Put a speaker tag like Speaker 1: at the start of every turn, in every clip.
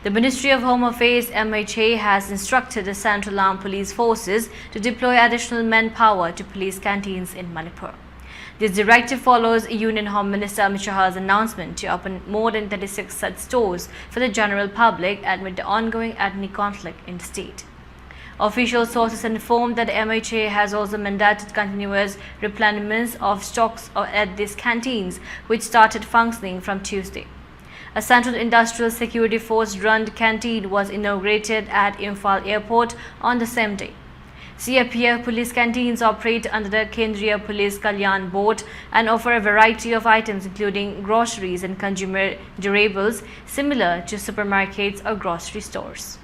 Speaker 1: The Ministry of Home Affairs MHA has instructed the Central Armed Police Forces to deploy additional manpower to police canteens in Manipur. This directive follows Union Home Minister Amit Shah's announcement to open more than 36 such stores for the general public amid the ongoing ethnic conflict in the state. Official sources informed that MHA has also mandated continuous replenishment of stocks at these canteens, which started functioning from Tuesday. A Central Industrial Security Force-run canteen was inaugurated at Imphal Airport on the same day. CRPF police canteens operate under the Kendriya Police Kalyan Board and offer a variety of items including groceries and consumer durables similar to supermarkets or grocery stores.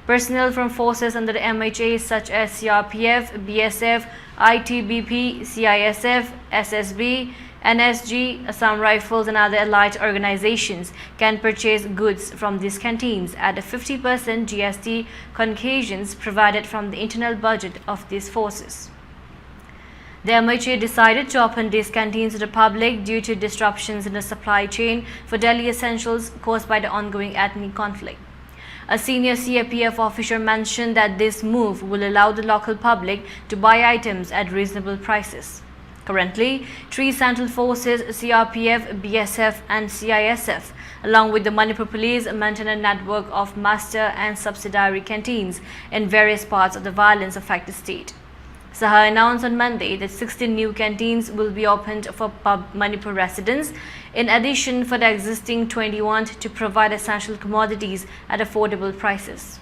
Speaker 1: Personnel from forces under the MHA such as CRPF, BSF, ITBP, CISF, SSB, NSG, Assam Rifles and other allied organizations can purchase goods from these canteens at a 50% GST concessions provided from the internal budget of these forces. The MHA decided to open these canteens to the public due to disruptions in the supply chain for daily essentials caused by the ongoing ethnic conflict. A senior CRPF officer mentioned that this move will allow the local public to buy items at reasonable prices. Currently, 3 central forces, CRPF, BSF and CISF, along with the Manipur Police, maintain a network of master and subsidiary canteens in various parts of the violence-affected state. Saha announced on Monday that 16 new canteens will be opened for Manipur residents, in addition for the existing 21 to provide essential commodities at affordable prices.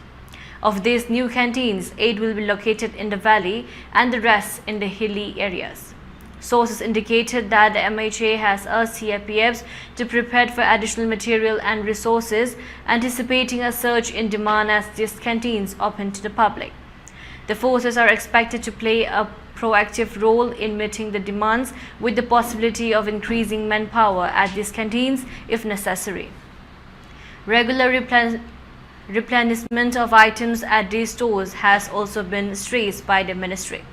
Speaker 1: Of these new canteens, 8 will be located in the valley and the rest in the hilly areas. Sources indicated that the MHA has asked CRPFs to prepare for additional material and resources, anticipating a surge in demand as these canteens open to the public. The forces are expected to play a proactive role in meeting the demands, with the possibility of increasing manpower at these canteens if necessary. Regular replenishment of items at these stores has also been stressed by the ministry.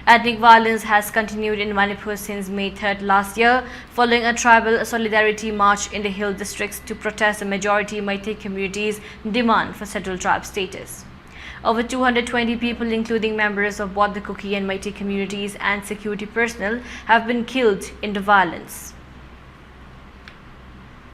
Speaker 1: Ethnic violence has continued in Manipur since May 3rd last year, following a tribal solidarity march in the hill districts to protest the majority Meitei community's demand for settled tribe status. Over 220 people, including members of both the Kuki and Meitei communities and security personnel, have been killed in the violence.